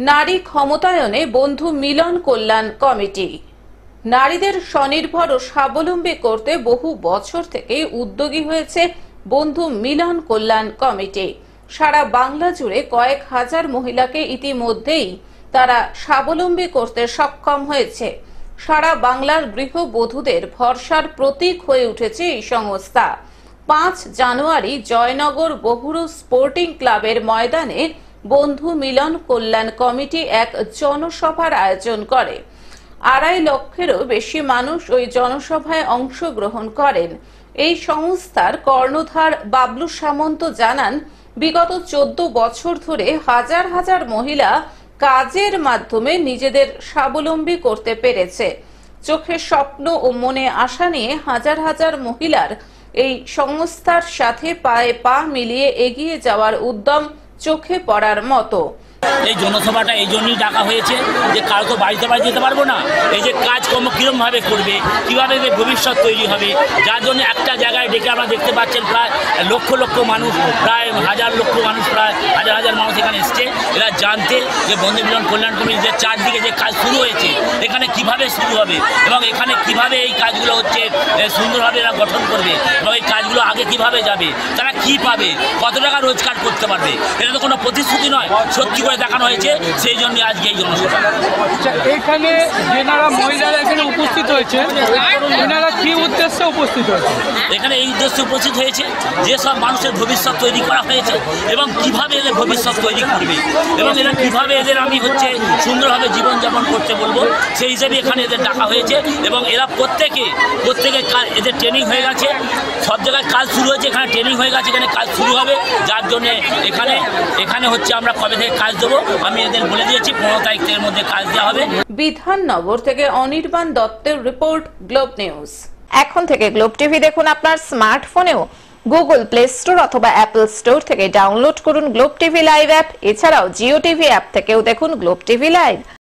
নারী ক্ষমতায়নে বন্ধু মিলন কল্যাণ কমিটি। নারীদের স্বনির্ভর ও স্বাবলম্বী করতে বহু বছর থেকে উদ্যোগী হয়েছে বন্ধু মিলন কল্যাণ কমিটি। সারা বাংলা জুড়ে কয়েক হাজার মহিলাকে ইতিমধ্যেই তারা স্বাবলম্বী করতে সক্ষম হয়েছে। সারা বাংলার গৃহবধূদের ভরসার প্রতীক হয়ে উঠেছে এই সংস্থা। 5 জানুয়ারি জয়নগর বহুরু স্পোর্টিং ক্লাবের ময়দানে বন্ধু মিলন কল্যাণ কমিটি এক জনসভার আয়োজন করে। 2.5 লক্ষেরও বেশি মানুষ ওই জনসভায় অংশগ্রহণ করেন। এই সংস্থার কর্ণধার বাবলু সামন্ত জানান, বিগত 14 বছর ধরে হাজার হাজার মহিলা কাজের মাধ্যমে নিজেদের স্বাবলম্বী করতে পেরেছে। চোখে স্বপ্ন ও মনে আশা নিয়ে হাজার হাজার মহিলার এই সংস্থার সাথে পায়ে পা মিলিয়ে এগিয়ে যাওয়ার উদ্যম চোখে পড়ার মতো। এই জনসভাটা এই জন্যই ডাকা হয়েছে যে কাউকে বাড়িতে যেতে পারবো না, এই যে কাজকর্ম কীরকমভাবে করবে, কীভাবে ভবিষ্যৎ তৈরি হবে, যার জন্য একটা জায়গায় ডেকে আমরা দেখতে পাচ্ছেন প্রায় লক্ষ লক্ষ মানুষ, প্রায় হাজার লক্ষ মানুষ, প্রায় হাজার হাজার মানুষ এখানে এসছে। এরা জানতে যে বন্ধু মিলন কল্যাণ কমিটি যে চারদিকে যে কাজ শুরু হয়েছে এখানে কিভাবে শুরু হবে এবং এখানে কিভাবে এই কাজগুলো হচ্ছে সুন্দরভাবে এরা গঠন করবে এবং এই কাজগুলো আগে কিভাবে যাবে, তারা কি পাবে, কত টাকা রোজগার করতে পারবে, এটা তো কোনো প্রতিশ্রুতি নয়, সত্যি করে দেখানো হয়েছে। সেই জন্য আজকে এই জনসভা। এখানে যেনারা মহিলারা এখানে উপস্থিত হয়েছে, এনারা কি উদ্দেশ্যে উপস্থিত হয়েছে? এখানে এই উদ্দেশ্যে উপস্থিত হয়েছে যে সব মানুষের ভবিষ্যৎ তৈরি করা হয়েছে এবং কিভাবে এদের ভবিষ্যৎ তৈরি করবে এবং এরা কিভাবে এদের আমি হচ্ছে সুন্দরভাবে জীবনযাপন করতে বলবো, সেই হিসেবে এখানে এদের ডাকা হয়েছে। এবং এরা প্রত্যেকে এদের ট্রেনিং হয়ে গেছে, সব জায়গায় কাজ শুরু হয়েছে, এখানে ট্রেনিং হয়ে গেছে, এখানে কাজ শুরু হবে। যার জন্য এখানে হচ্ছে আমরা কবে থেকে কাজ দেবো আমি এদের বলে দিয়েছি, 15 তারিখের মধ্যে কাজ দেওয়া হবে। বিধাননগর থেকে অনির্বাণ দত্তের রিপোর্ট, গ্লোব নিউজ। এখন থেকে গ্লোব টিভি দেখুন আপনার স্মার্টফোনেও। গুগল প্লে স্টোর অথবা অ্যাপল স্টোর থেকে ডাউনলোড করুন গ্লোব টিভি লাইভ অ্যাপ। এছাড়াও জিও টিভি অ্যাপ থেকেও দেখুন গ্লোব টিভি লাইভ।